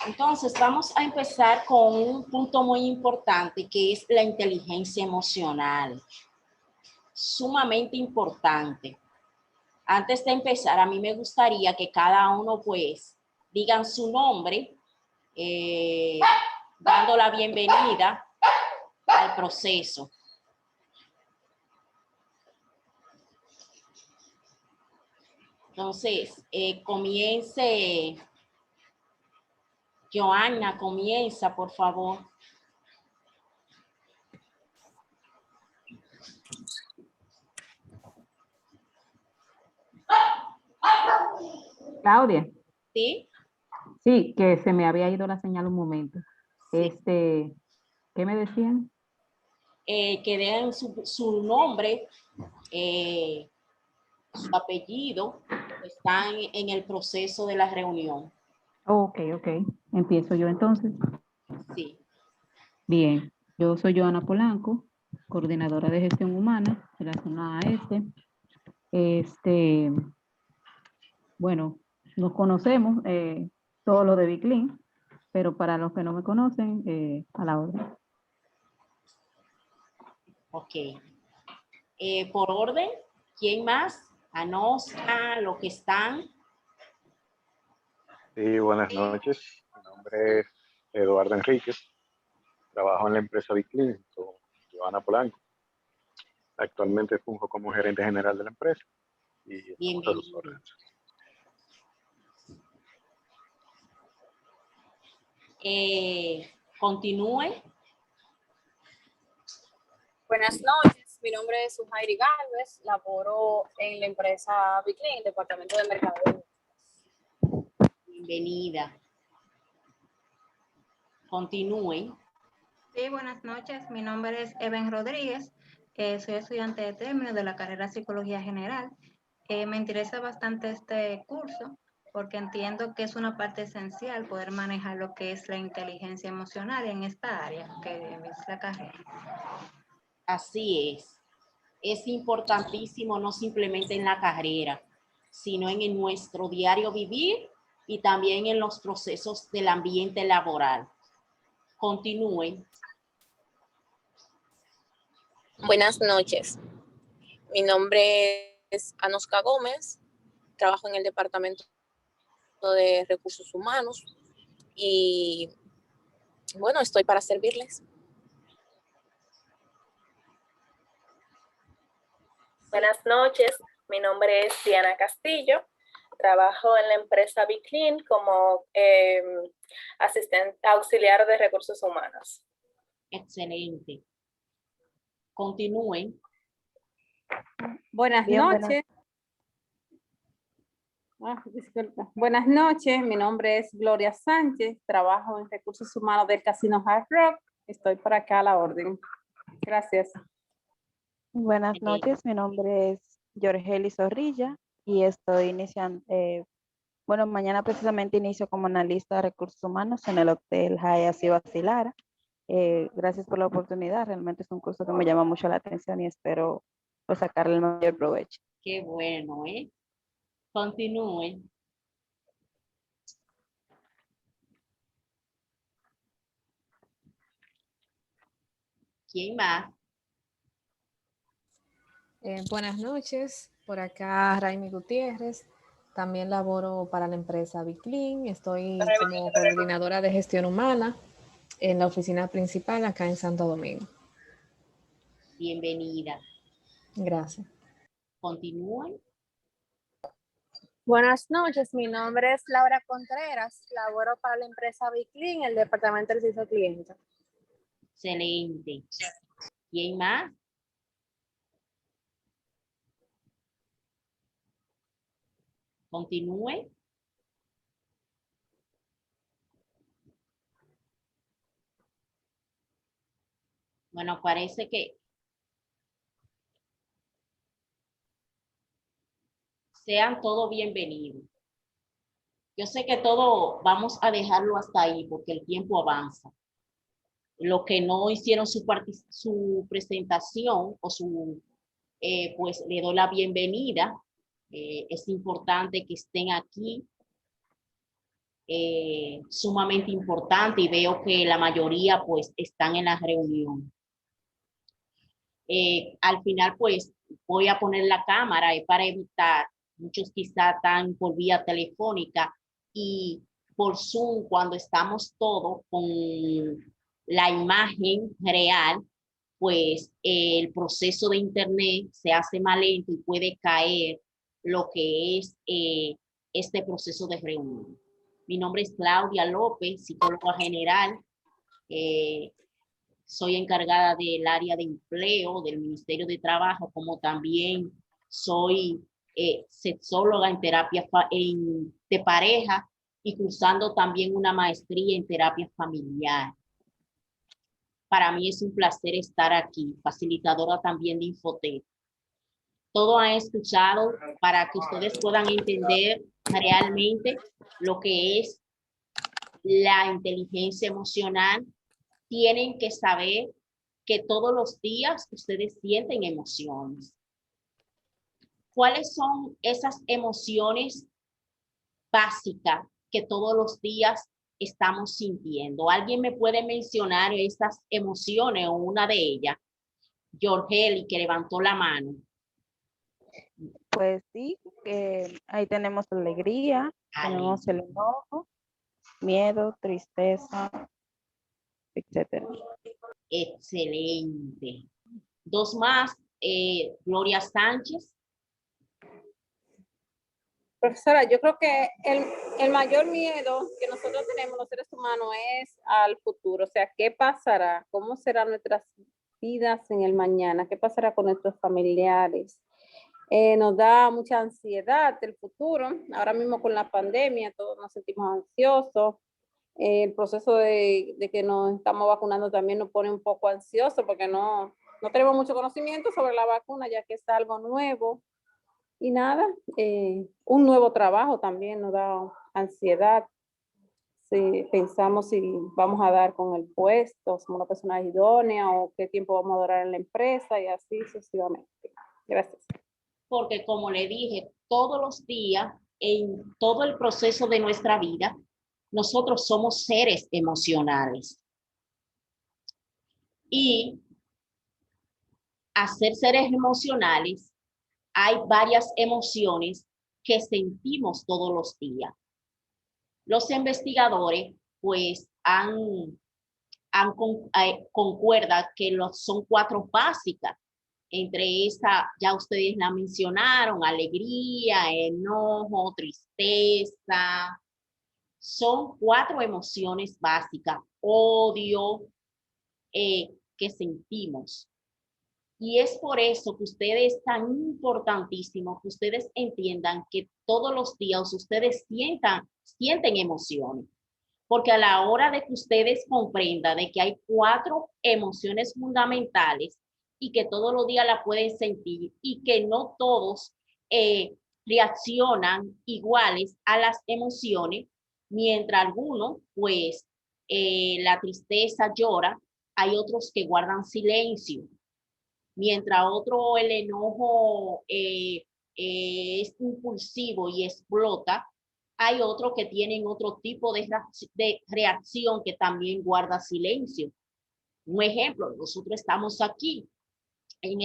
Entonces, vamos a empezar con un punto muy importante que es la inteligencia emocional. Sumamente importante. Antes de empezar, a mí me gustaría que cada uno, pues, digan su nombre, dando la bienvenida al proceso. Entonces, comience. Joanna, comienza, por favor. Claudia. ¿Sí? Sí, que se me había ido la señal un momento. Sí. ¿Qué me decían? Que den su nombre, su apellido, están en el proceso de la reunión. Ok. Empiezo yo entonces. Sí. Bien, yo soy Joana Polanco, coordinadora de gestión humana relacionada a bueno, nos conocemos, todos los de Biclin, pero para los que no me conocen, a la orden. Ok. Por orden, ¿quién más? Anosca, lo que están. Sí, buenas noches. Mi nombre es Eduardo Enríquez. Trabajo en la empresa Biclin con Joana Polanco. Actualmente funjo como gerente general de la empresa y estamos a sus Bienvenido. órdenes. Continúe. Buenas noches, mi nombre es Sujairi Galvez, laboro en la empresa Biclin, el departamento de mercadeo. Bienvenida. Continúe. Sí, buenas noches. Mi nombre es Eben Rodríguez. Soy estudiante de término de la carrera Psicología General. Me interesa bastante este curso porque entiendo que es una parte esencial poder manejar lo que es la inteligencia emocional en esta área que es la carrera. Así es. Es importantísimo no simplemente en la carrera, sino en nuestro diario vivir y también en los procesos del ambiente laboral. Continúen. Buenas noches, mi nombre es Anosca Gómez, trabajo en el departamento de recursos humanos y bueno, estoy para servirles. Buenas noches, mi nombre es Diana Castillo, trabajo en la empresa Biclin como asistente auxiliar de recursos humanos. Excelente. Continúen. Buenas noches. Disculpa. Buenas noches, mi nombre es Gloria Sánchez, trabajo en recursos humanos del Casino Hard Rock. Estoy por acá a la orden. Gracias. Buenas noches, mi nombre es Yorgeli Zorrilla y estoy iniciando, mañana precisamente inicio como analista de recursos humanos en el Hotel Hyatt Ziva Lara. Gracias por la oportunidad, realmente es un curso que me llama mucho la atención y espero pues, sacarle el mayor provecho. Qué bueno, ¿eh? Continúen. ¿Quién más? Buenas noches, por acá Raimi Gutiérrez, también laboro para la empresa Biclin, estoy como coordinadora de gestión humana en la oficina principal acá en Santo Domingo. Bienvenida. Gracias. Continúen. Buenas noches, mi nombre es Laura Contreras, laboro para la empresa Biclin, el departamento de servicio al cliente. Excelente. ¿Quién más? Continúe. Bueno, parece que sean todos bienvenidos. Yo sé que todo vamos a dejarlo hasta ahí porque el tiempo avanza. Los que no hicieron su presentación o pues le doy la bienvenida. Es importante que estén aquí sumamente importante y veo que la mayoría pues están en la reunión. Al final pues voy a poner la cámara para evitar, muchos quizá están por vía telefónica y por Zoom cuando estamos todos con la imagen real, pues el proceso de internet se hace más lento y puede caer lo que es este proceso de reunión. Mi nombre es Claudia López, psicóloga general. Soy encargada del área de empleo del Ministerio de Trabajo, como también soy sexóloga en terapia de pareja y cursando también una maestría en terapia familiar. Para mí es un placer estar aquí, facilitadora también de Infotep. Todo han escuchado para que ustedes puedan entender realmente lo que es la inteligencia emocional. Tienen que saber que todos los días ustedes sienten emociones. ¿Cuáles son esas emociones básicas que todos los días estamos sintiendo? ¿Alguien me puede mencionar esas emociones o una de ellas? Yorgeli, que levantó la mano. Pues sí, ahí tenemos alegría, tenemos el enojo, miedo, tristeza, etcétera. Excelente. Dos más, Gloria Sánchez. Profesora, yo creo que el mayor miedo que nosotros tenemos los seres humanos es al futuro. O sea, ¿qué pasará? ¿Cómo serán nuestras vidas en el mañana? ¿Qué pasará con nuestros familiares? Nos da mucha ansiedad el futuro. Ahora mismo con la pandemia todos nos sentimos ansiosos. El proceso de que nos estamos vacunando también nos pone un poco ansiosos porque no tenemos mucho conocimiento sobre la vacuna, ya que es algo nuevo. Y nada, un nuevo trabajo también nos da ansiedad. Si pensamos si vamos a dar con el puesto, somos una persona idónea o qué tiempo vamos a durar en la empresa y así sucesivamente. Gracias. Porque como le dije, todos los días, en todo el proceso de nuestra vida, nosotros somos seres emocionales. Y a ser seres emocionales, hay varias emociones que sentimos todos los días. Los investigadores, pues, concuerdan que son 4 básicas. Entre esas, ya ustedes la mencionaron, alegría, enojo, tristeza. Son 4 emociones básicas, odio, que sentimos. Y es por eso que ustedes es tan importantísimo que ustedes entiendan que todos los días ustedes sienten emociones. Porque a la hora de que ustedes comprendan de que hay 4 emociones fundamentales y que todos los días la pueden sentir y que no todos reaccionan iguales a las emociones, mientras algunos, pues, la tristeza llora, hay otros que guardan silencio. Mientras otro, el enojo es impulsivo y explota, hay otros que tienen otro tipo de reacción que también guarda silencio. Un ejemplo, nosotros estamos aquí en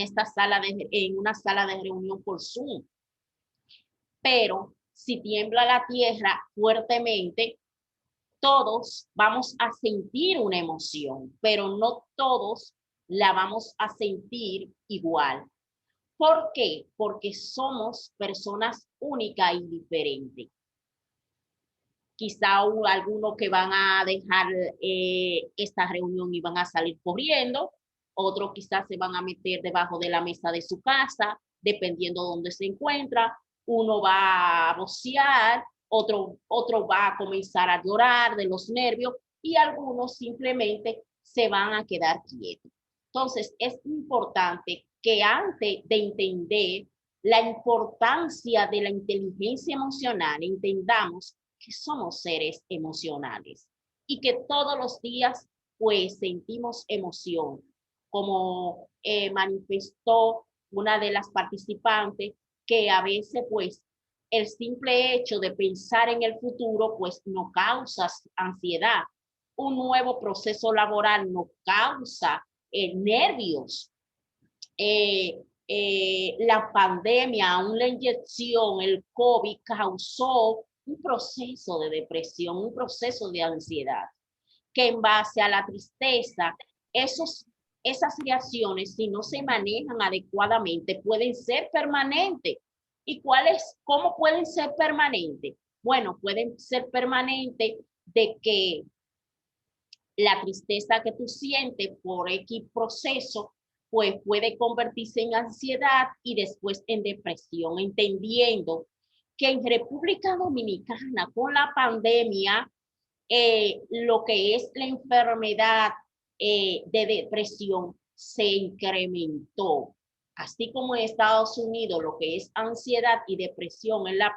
una sala de reunión por Zoom, pero si tiembla la tierra fuertemente, todos vamos a sentir una emoción, pero no todos la vamos a sentir igual. ¿Por qué? Porque somos personas únicas y diferentes. Quizá algunos que van a dejar esta reunión y van a salir corriendo, otros quizás se van a meter debajo de la mesa de su casa, dependiendo de dónde se encuentra. Uno va a vocear, otro va a comenzar a llorar de los nervios y algunos simplemente se van a quedar quietos. Entonces, es importante que antes de entender la importancia de la inteligencia emocional, entendamos que somos seres emocionales y que todos los días pues sentimos emoción, como manifestó una de las participantes, que a veces pues el simple hecho de pensar en el futuro, pues no causa ansiedad. Un nuevo proceso laboral no causa nervios. La pandemia, aún la inyección, el COVID causó un proceso de depresión, un proceso de ansiedad, que en base a la tristeza, esas reacciones, si no se manejan adecuadamente, pueden ser permanentes. ¿Y cómo pueden ser permanentes? Bueno, pueden ser permanentes de que la tristeza que tú sientes por X proceso, pues puede convertirse en ansiedad y después en depresión, entendiendo que en República Dominicana con la pandemia, lo que es la enfermedad de depresión se incrementó. Así como en Estados Unidos lo que es ansiedad y depresión es la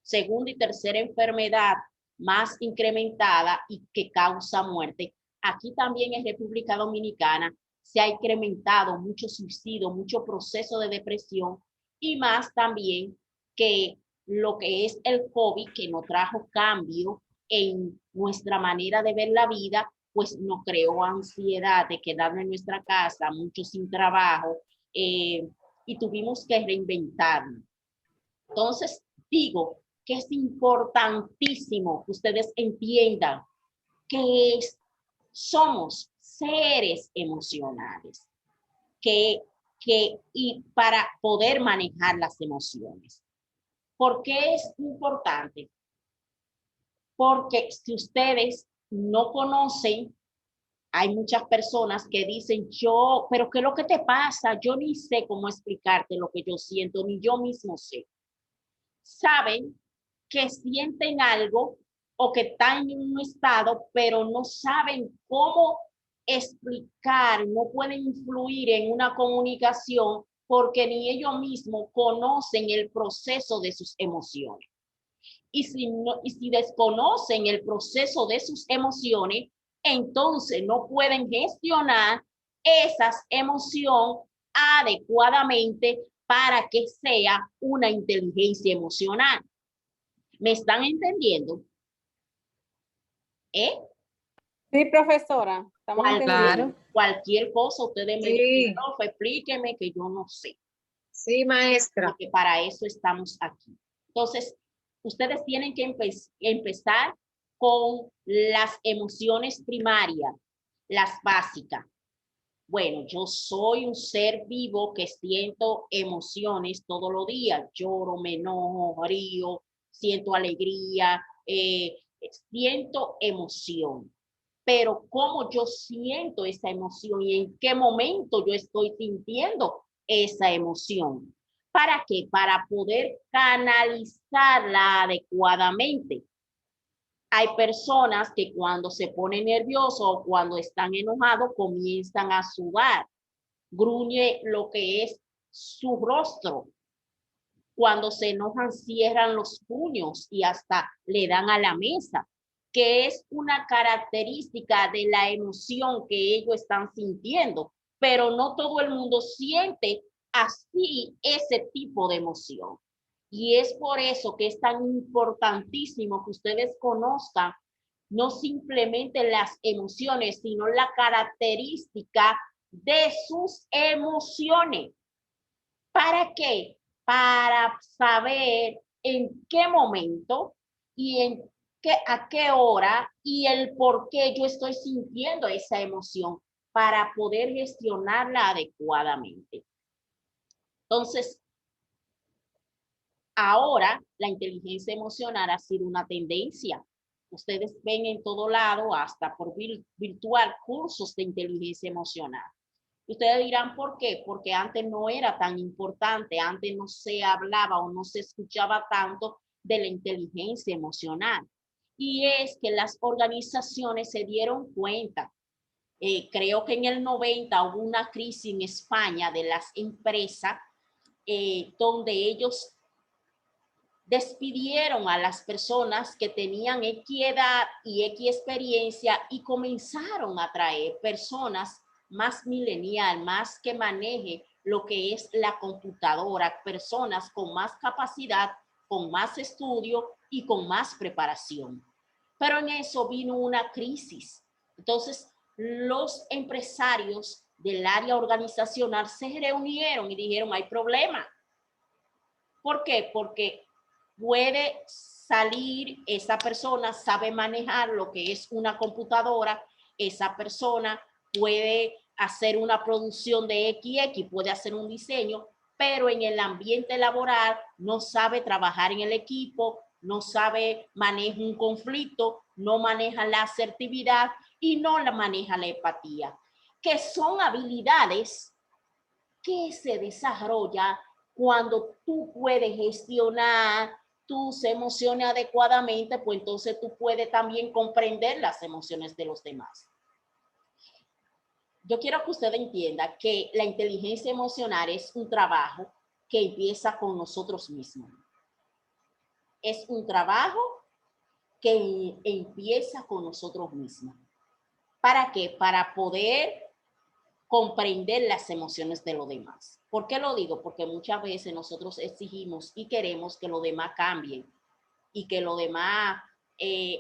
segunda y tercera enfermedad más incrementada y que causa muerte. Aquí también en República Dominicana se ha incrementado mucho suicidio, mucho proceso de depresión y más también que lo que es el COVID, que nos trajo cambio en nuestra manera de ver la vida, pues nos creó ansiedad de quedarnos en nuestra casa, mucho sin trabajo, y tuvimos que reinventarnos. Entonces, digo que es importantísimo que ustedes entiendan que somos seres emocionales, y para poder manejar las emociones. ¿Por qué es importante? Porque si ustedes no conocen, hay muchas personas que dicen, pero ¿qué es lo que te pasa? Yo ni sé cómo explicarte lo que yo siento, ni yo mismo sé. Saben que sienten algo o que están en un estado, pero no saben cómo explicar, no pueden influir en una comunicación porque ni ellos mismos conocen el proceso de sus emociones. Y si desconocen el proceso de sus emociones, entonces no pueden gestionar esas emociones adecuadamente para que sea una inteligencia emocional. ¿Me están entendiendo? Sí, profesora. Estamos entendiendo. Cualquier cosa, ustedes me dicen, profe, explíqueme que yo no sé. Sí, maestra. Porque para eso estamos aquí. Entonces, ustedes tienen que empezar con las emociones primarias, las básicas. Bueno, yo soy un ser vivo que siento emociones todos los días. Lloro, me enojo, río, siento alegría, siento emoción. Pero cómo yo siento esa emoción y en qué momento yo estoy sintiendo esa emoción. ¿Para qué? Para poder canalizarla adecuadamente. Hay personas que cuando se ponen nerviosos o cuando están enojados comienzan a sudar, gruñe lo que es su rostro. Cuando se enojan cierran los puños y hasta le dan a la mesa, que es una característica de la emoción que ellos están sintiendo, pero no todo el mundo siente así ese tipo de emoción. Y es por eso que es tan importantísimo que ustedes conozcan no simplemente las emociones, sino la característica de sus emociones. ¿Para qué? Para saber en qué momento y a qué hora y el por qué yo estoy sintiendo esa emoción para poder gestionarla adecuadamente. Entonces, ahora la inteligencia emocional ha sido una tendencia. Ustedes ven en todo lado, hasta por virtual, cursos de inteligencia emocional. Ustedes dirán, ¿por qué? Porque antes no era tan importante, antes no se hablaba o no se escuchaba tanto de la inteligencia emocional. Y es que las organizaciones se dieron cuenta. Creo que en el 90 hubo una crisis en España de las empresas donde ellos despidieron a las personas que tenían X edad y X experiencia y comenzaron a traer personas más millennial, más que maneje lo que es la computadora, personas con más capacidad con más estudio y con más preparación. Pero en eso vino una crisis. Entonces, los empresarios del área organizacional se reunieron y dijeron, hay problema. ¿Por qué? Porque puede salir, esa persona sabe manejar lo que es una computadora, esa persona puede hacer una producción de XX, puede hacer un diseño, pero en el ambiente laboral no sabe trabajar en el equipo, no sabe manejar un conflicto, no maneja la asertividad y no la maneja la empatía, que son habilidades que se desarrollan cuando tú puedes gestionar tus emociones adecuadamente, pues entonces tú puedes también comprender las emociones de los demás. Yo quiero que usted entienda que la inteligencia emocional es un trabajo que empieza con nosotros mismos. Es un trabajo que empieza con nosotros mismos. ¿Para qué? Para poder comprender las emociones de los demás. ¿Por qué lo digo? Porque muchas veces nosotros exigimos y queremos que los demás cambien y que los demás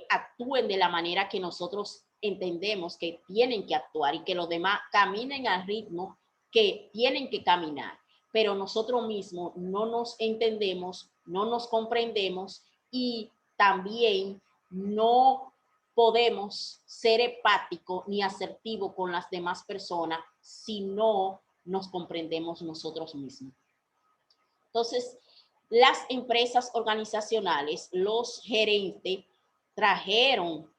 actúen de la manera que nosotros entendemos que tienen que actuar y que los demás caminen al ritmo que tienen que caminar. Pero nosotros mismos no nos entendemos, no nos comprendemos y también no podemos ser empáticos ni asertivos con las demás personas si no nos comprendemos nosotros mismos. Entonces, las empresas organizacionales, los gerentes, trajeron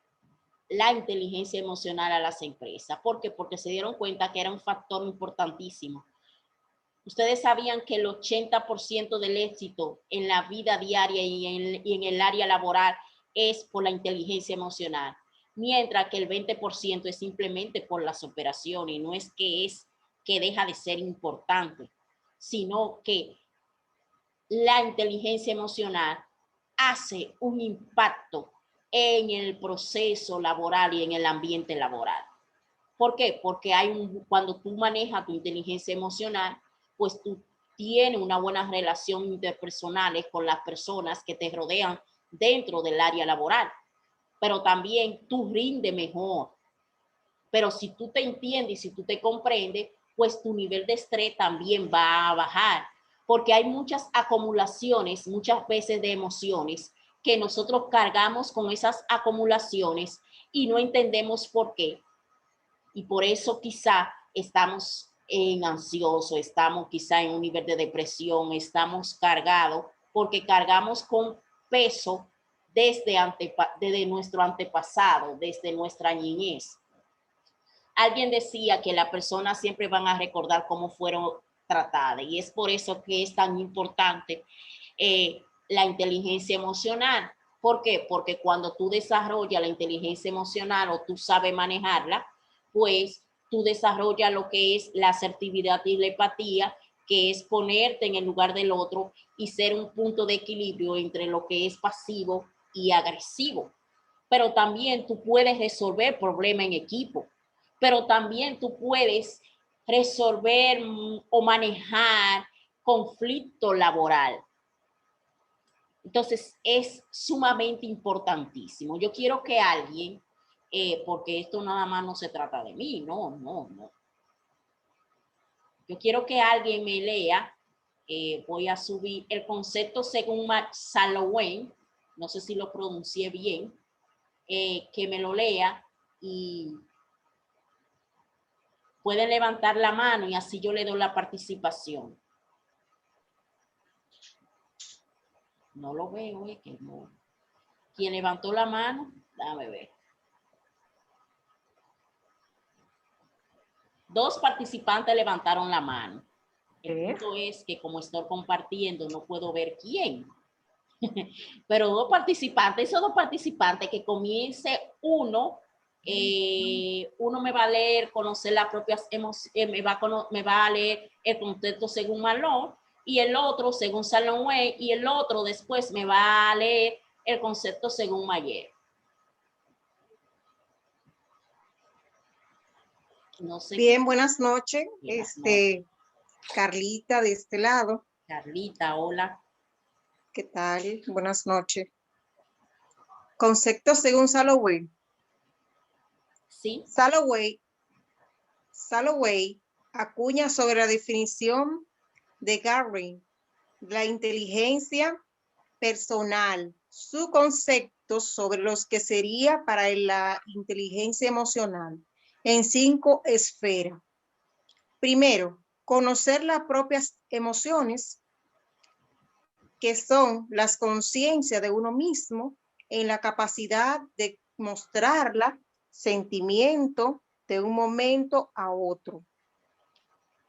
la inteligencia emocional a las empresas. ¿Por qué? Porque se dieron cuenta que era un factor importantísimo. Ustedes sabían que el 80% del éxito en la vida diaria y en el área laboral es por la inteligencia emocional, mientras que el 20% es simplemente por las operaciones, y no es que deja de ser importante, sino que la inteligencia emocional hace un impacto en el proceso laboral y en el ambiente laboral. ¿Por qué? Porque cuando tú manejas tu inteligencia emocional, pues tú tienes una buena relación interpersonal con las personas que te rodean dentro del área laboral, pero también tú rindes mejor. Pero si tú te entiendes y si tú te comprendes, pues tu nivel de estrés también va a bajar, porque hay muchas acumulaciones, muchas veces de emociones, que nosotros cargamos con esas acumulaciones y no entendemos por qué. Y por eso quizá estamos ansiosos, estamos quizá en un nivel de depresión, estamos cargados, porque cargamos con peso desde nuestro antepasado, desde nuestra niñez. Alguien decía que las personas siempre van a recordar cómo fueron tratadas, y es por eso que es tan importante la inteligencia emocional. ¿Por qué? Porque cuando tú desarrollas la inteligencia emocional o tú sabes manejarla, pues tú desarrollas lo que es la asertividad y la empatía, que es ponerte en el lugar del otro y ser un punto de equilibrio entre lo que es pasivo y agresivo. Pero también tú puedes resolver problemas en equipo, pero también tú puedes resolver o manejar conflicto laboral. Entonces, es sumamente importantísimo. Yo quiero que alguien, porque esto nada más no se trata de mí, no. Yo quiero que alguien me lea, voy a subir el concepto según Salowen, no sé si lo pronuncié bien, que me lo lea y pueden levantar la mano y así yo le doy la participación. No lo veo, que no. ¿Quién levantó la mano? Déjame ver. 2 participantes levantaron la mano. El punto es que como estoy compartiendo, no puedo ver quién. Pero 2 participantes, esos 2 participantes que comience uno me va a leer, conocer las propias emociones, me va a leer el concepto según Malone, y el otro según Salomé, y el otro después me va a leer el concepto según Mayer. No sé. Bien, buenas noches. Carlita de este lado. Carlita, hola. ¿Qué tal? Buenas noches. Conceptos según Salloway. Sí. Salloway acuña sobre la definición de Garvey, la inteligencia personal, su concepto sobre los que sería para la inteligencia emocional en 5 esferas. Primero, conocer las propias emociones, que son las conciencias de uno mismo en la capacidad de mostrarla, sentimiento de un momento a otro.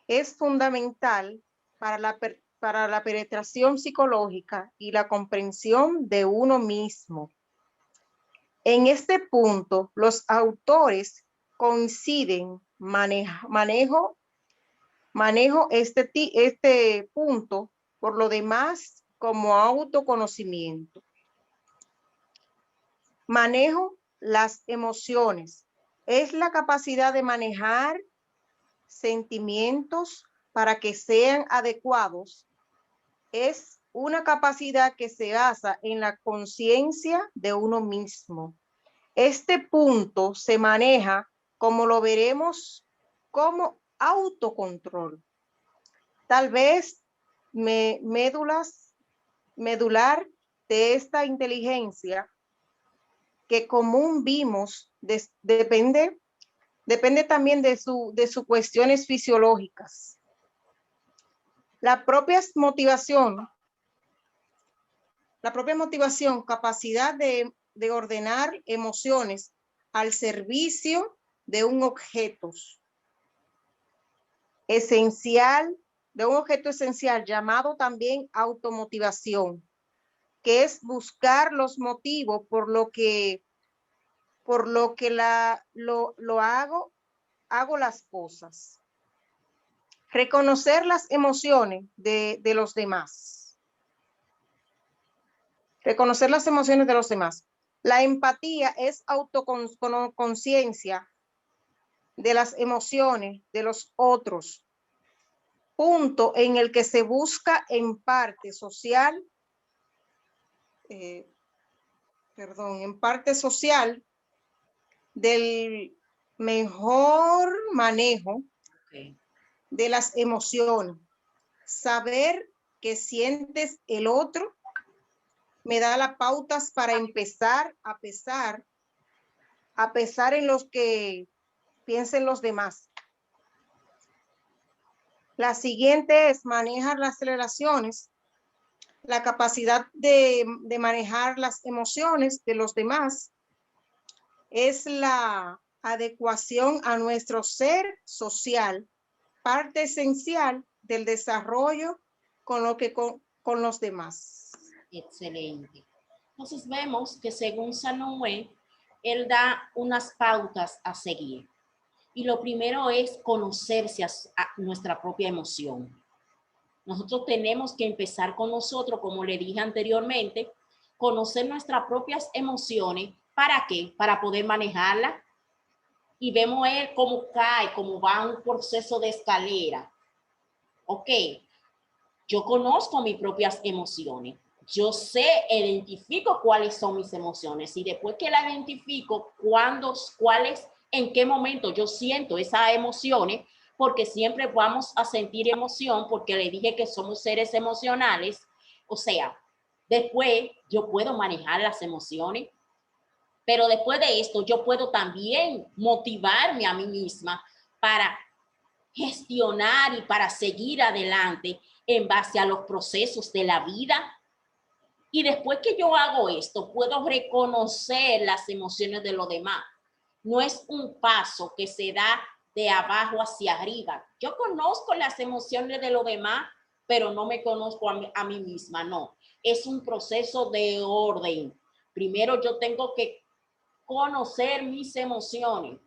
Es fundamental para la penetración psicológica y la comprensión de uno mismo. En este punto, los autores coinciden, manejo este punto, por lo demás, como autoconocimiento. Manejo las emociones. Es la capacidad de manejar sentimientos para que sean adecuados. Es una capacidad que se basa en la conciencia de uno mismo. Este punto se maneja, como lo veremos, como autocontrol. Tal vez medular de esta inteligencia que común vimos depende también de sus cuestiones fisiológicas. La propia motivación, capacidad de ordenar emociones al servicio de un objeto esencial, llamado también automotivación, que es buscar los motivos por lo que hago las cosas. Reconocer las emociones de los demás. Reconocer las emociones de los demás. La empatía es autoconciencia de las emociones de los otros. Punto en el que se busca en parte social, del mejor manejo de las emociones. Saber qué sientes el otro me da las pautas para empezar a pesar en los que piensen los demás. La siguiente es manejar las relaciones. La capacidad de manejar las emociones de los demás es la adecuación a nuestro ser social, parte esencial del desarrollo con los demás. Excelente. Entonces vemos que según Salloway, él da unas pautas a seguir. Y lo primero es conocerse a nuestra propia emoción. Nosotros tenemos que empezar con nosotros, como le dije anteriormente, conocer nuestras propias emociones. ¿Para qué? Para poder manejarlas. Y vemos él cómo cae, cómo va un proceso de escalera. Ok, yo conozco mis propias emociones. Yo sé, identifico cuáles son mis emociones. Y después que las identifico, cuáles, en qué momento yo siento esas emociones, porque siempre vamos a sentir emoción, porque le dije que somos seres emocionales. O sea, después yo puedo manejar las emociones, pero después de esto yo puedo también motivarme a mí misma para gestionar y para seguir adelante en base a los procesos de la vida. Y después que yo hago esto, puedo reconocer las emociones de los demás. No es un paso que se da de abajo hacia arriba. Yo conozco las emociones de los demás, pero no me conozco a mí misma, no. Es un proceso de orden. Primero yo tengo que conocer mis emociones.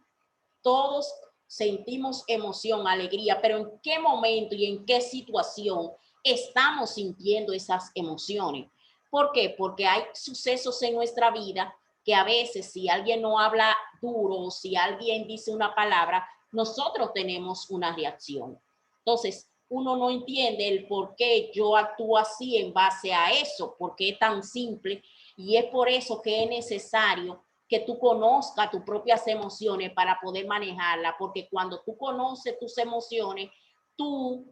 Todos sentimos emoción, alegría, pero ¿en qué momento y en qué situación estamos sintiendo esas emociones? ¿Por qué? Porque hay sucesos en nuestra vida que a veces si alguien no habla duro o si alguien dice una palabra, nosotros tenemos una reacción. Entonces, uno no entiende el por qué yo actúo así en base a eso, porque es tan simple, y es por eso que es necesario que tú conozcas tus propias emociones para poder manejarlas, porque cuando tú conoces tus emociones, tú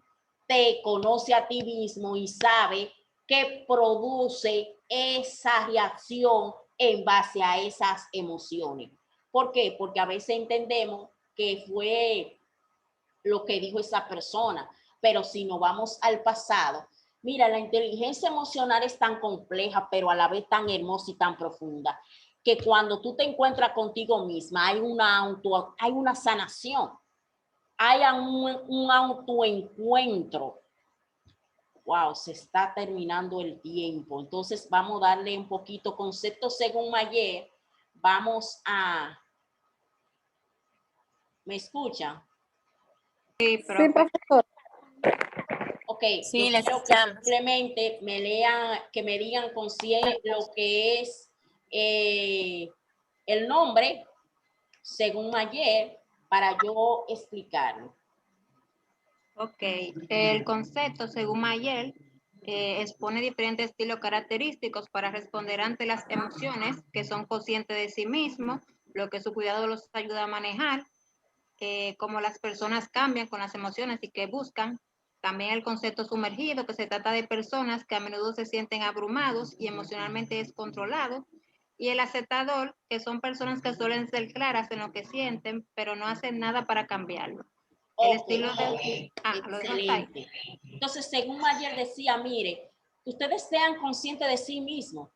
te conoces a ti mismo y sabes qué produce esa reacción en base a esas emociones. ¿Por qué? Porque a veces entendemos que fue lo que dijo esa persona, pero si nos vamos al pasado, mira, la inteligencia emocional es tan compleja, pero a la vez tan hermosa y tan profunda, que cuando tú te encuentras contigo misma, hay una sanación, hay un autoencuentro. Wow, se está terminando el tiempo. Entonces vamos a darle un poquito concepto según Mayer. Vamos a... ¿Me escuchan? Sí, Sí, profe. profesor. Ok, Sí, yo le quiero que escuchamos. simplemente me lean, que me digan lo que es el nombre, según Mayer, para yo explicarlo. Ok, el concepto, según Mayel, expone diferentes estilos característicos para responder ante las emociones que son conscientes de sí mismos, lo que su cuidado los ayuda a manejar, cómo las personas cambian con las emociones y que buscan. También el concepto sumergido, que se trata de personas que a menudo se sienten abrumados y emocionalmente descontrolados. Y el aceptador, que son personas que suelen ser claras en lo que sienten, pero no hacen nada para cambiarlo. El Ok, estilo de... lo dejo hasta ahí. excelente. Entonces, según Mayer decía, mire, ustedes sean conscientes de sí mismos.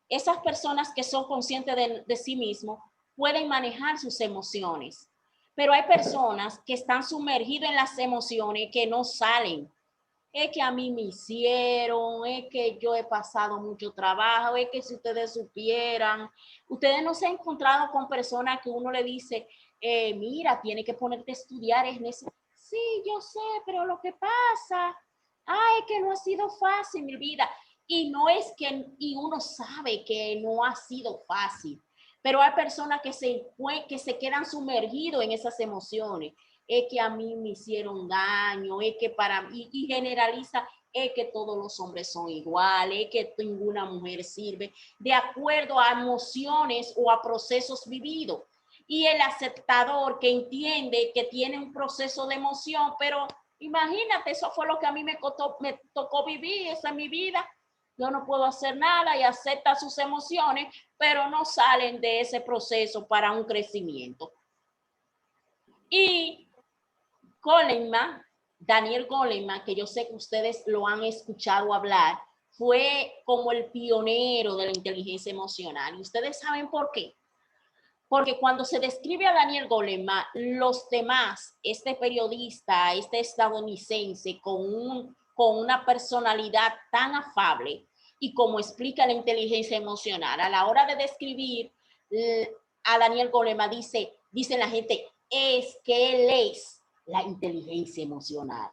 Esas personas que son conscientes de sí mismos pueden manejar sus emociones, pero hay personas que están sumergidas en las emociones que no salen. Es que a mí me hicieron, es que yo he pasado mucho trabajo, es que si ustedes supieran, ustedes no se han encontrado con personas que uno le dice, mira, tiene que ponerte a estudiar, es necesario. Sí, yo sé, pero lo que pasa, es que no ha sido fácil mi vida. Y no es que, y uno sabe que no ha sido fácil, pero hay personas que se quedan sumergidos en esas emociones. Es que a mí me hicieron daño, es que para mí, y generaliza, es que todos los hombres son iguales, es que ninguna mujer sirve, de acuerdo a emociones o a procesos vividos. Y el aceptador que entiende que tiene un proceso de emoción, pero imagínate, eso fue lo que a mí me tocó vivir, esa es mi vida. Yo no puedo hacer nada y acepta sus emociones, pero no salen de ese proceso para un crecimiento. Y Goleman, Daniel Goleman, que yo sé que ustedes lo han escuchado hablar, fue como el pionero de la inteligencia emocional. ¿Y ustedes saben por qué? Porque cuando se describe a Daniel Goleman, los demás, este periodista, este estadounidense con una personalidad tan afable y como explica la inteligencia emocional, a la hora de describir a Daniel Goleman, dice la gente, es que él es la inteligencia emocional.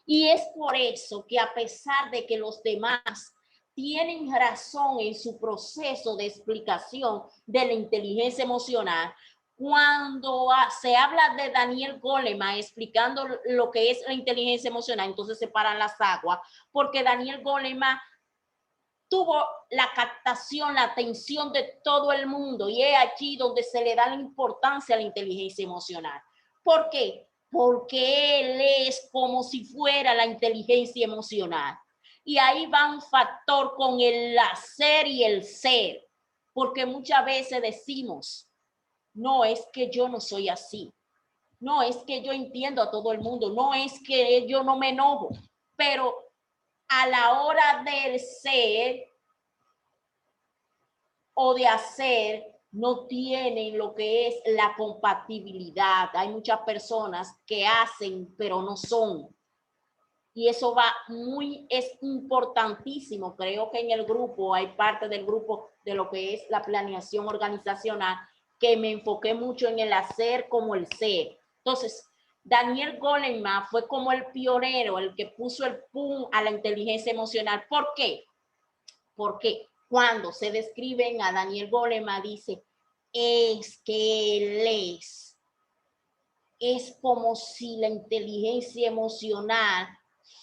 Y es por eso que a pesar de que los demás tienen razón en su proceso de explicación de la inteligencia emocional, cuando se habla de Daniel Goleman explicando lo que es la inteligencia emocional, entonces se paran las aguas, porque Daniel Goleman tuvo la captación, la atención de todo el mundo, y es allí donde se le da la importancia a la inteligencia emocional. ¿Por qué? Porque él es como si fuera la inteligencia emocional. Y ahí va un factor con el hacer y el ser, porque muchas veces decimos, no es que yo no soy así, no es que yo entiendo a todo el mundo, no es que yo no me enojo, pero a la hora del ser o de hacer no tienen lo que es la compatibilidad. Hay muchas personas que hacen pero no son. Y eso es importantísimo. Creo que en el grupo, hay parte del grupo de lo que es la planeación organizacional, que me enfoqué mucho en el hacer como el ser. Entonces, Daniel Goleman fue como el pionero, el que puso el pum a la inteligencia emocional. ¿Por qué? Porque cuando se describen a Daniel Goleman, dice, es que él es como si la inteligencia emocional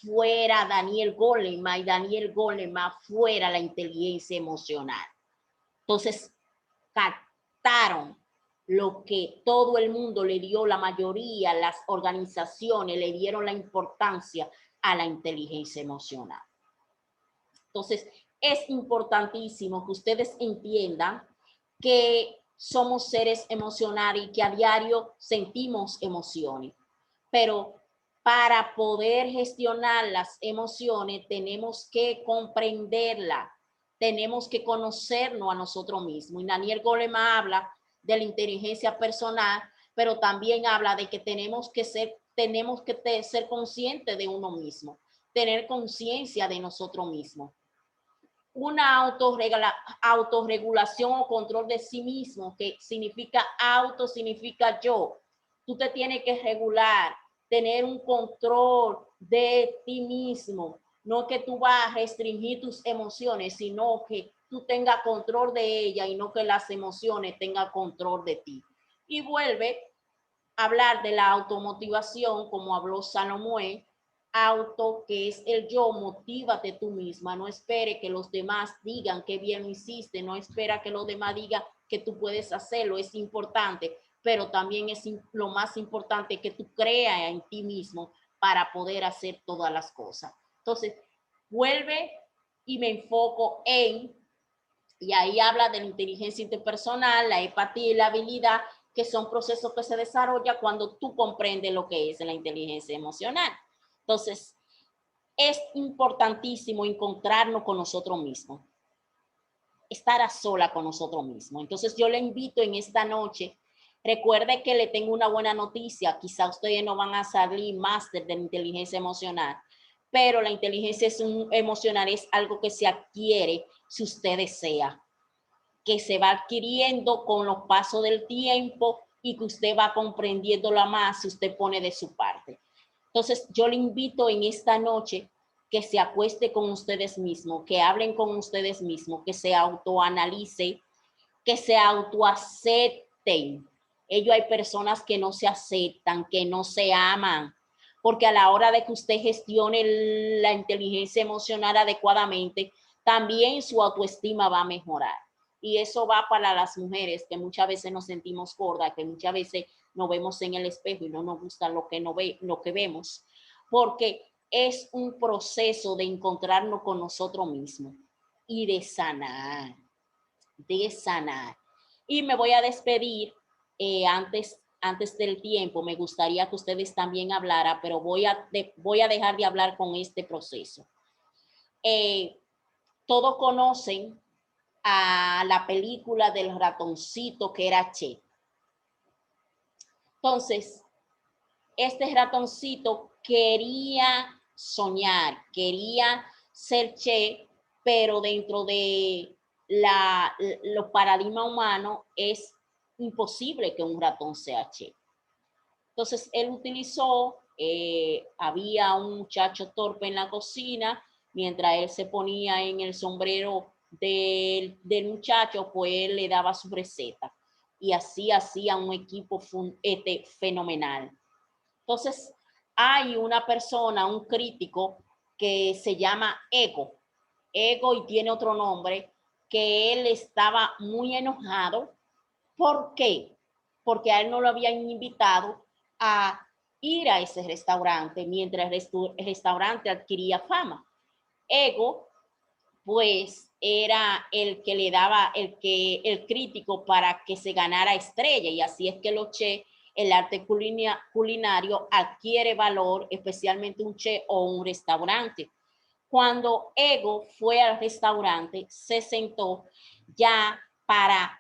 fuera Daniel Goleman y Daniel Goleman fuera la inteligencia emocional. Entonces, captaron lo que todo el mundo le dio, la mayoría, las organizaciones le dieron la importancia a la inteligencia emocional. Entonces, es importantísimo que ustedes entiendan que somos seres emocionales y que a diario sentimos emociones, pero para poder gestionar las emociones tenemos que comprenderlas, tenemos que conocernos a nosotros mismos. Y Daniel Goleman habla de la inteligencia personal, pero también habla de que tenemos que ser conscientes de uno mismo, tener conciencia de nosotros mismos. Una autorregulación o control de sí mismo, que significa significa yo. Tú te tienes que regular, tener un control de ti mismo. No que tú vas a restringir tus emociones, sino que tú tengas control de ella y no que las emociones tengan control de ti. Y vuelve a hablar de la automotivación, como habló Salomón. Que es el yo, motívate tú misma, no espere que los demás digan que bien lo hiciste, no espera que los demás digan que tú puedes hacerlo, es importante, pero también es lo más importante que tú creas en ti mismo para poder hacer todas las cosas. Entonces, vuelve y me enfoco y ahí habla de la inteligencia interpersonal, la empatía y la habilidad, que son procesos que se desarrollan cuando tú comprendes lo que es la inteligencia emocional. Entonces, es importantísimo encontrarnos con nosotros mismos, estar a sola con nosotros mismos. Entonces, yo le invito en esta noche, recuerde que le tengo una buena noticia, quizá ustedes no van a salir máster de la inteligencia emocional, pero la inteligencia emocional es algo que se adquiere si usted desea, que se va adquiriendo con los pasos del tiempo y que usted va comprendiéndola más si usted pone de su parte. Entonces, yo le invito en esta noche que se acueste con ustedes mismos, que hablen con ustedes mismos, que se autoanalicen, que se autoacepten. Hay personas que no se aceptan, que no se aman, porque a la hora de que usted gestione la inteligencia emocional adecuadamente, también su autoestima va a mejorar. Y eso va para las mujeres que muchas veces nos sentimos gordas, que muchas veces nos vemos en el espejo y no nos gusta lo que vemos, porque es un proceso de encontrarnos con nosotros mismos y de sanar. Y me voy a despedir antes del tiempo. Me gustaría que ustedes también hablaran, pero voy a dejar de hablar con este proceso. Todos conocen a la película del ratoncito que era Che. Entonces, este ratoncito quería soñar, quería ser Che, pero dentro de los paradigmas humanos es imposible que un ratón sea Che. Entonces, él utilizó, había un muchacho torpe en la cocina, mientras él se ponía en el sombrero del muchacho, pues él le daba su receta. Y así hacía un equipo fenomenal. Entonces, hay una persona, un crítico, que se llama Ego, y tiene otro nombre, que él estaba muy enojado. ¿Por qué? Porque a él no lo habían invitado a ir a ese restaurante mientras el restaurante adquiría fama. Ego, pues, era el que le daba el crítico para que se ganara estrella, y así es que los chefs, el arte culinario adquiere valor, especialmente un chef o un restaurante. Cuando Ego fue al restaurante, se sentó ya para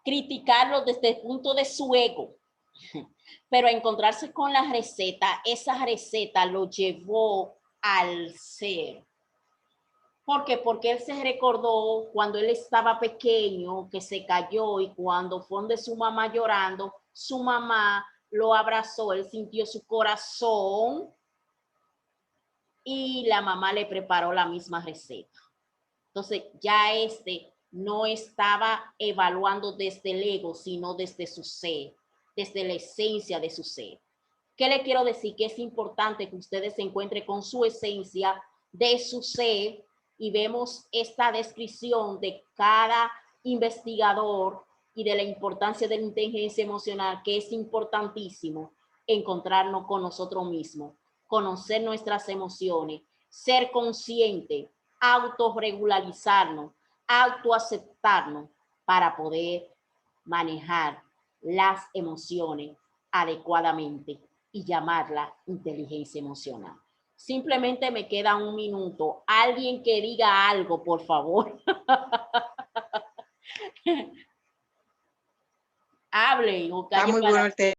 criticarlo desde el punto de su ego, pero encontrarse con la receta, esa receta lo llevó al ser. ¿Por qué? Porque él se recordó cuando él estaba pequeño, que se cayó, y cuando fue donde su mamá llorando, su mamá lo abrazó, él sintió su corazón y la mamá le preparó la misma receta. Entonces ya no estaba evaluando desde el ego, sino desde su ser, desde la esencia de su ser. ¿Qué le quiero decir? Que es importante que ustedes se encuentren con su esencia de su ser y vemos esta descripción de cada investigador y de la importancia de la inteligencia emocional, que es importantísimo encontrarnos con nosotros mismos, conocer nuestras emociones, ser consciente, autorregularizarnos, autoaceptarnos para poder manejar las emociones adecuadamente y llamarla inteligencia emocional. Simplemente me queda un minuto. Alguien que diga algo, por favor. Hablen o Está muy bueno el tema.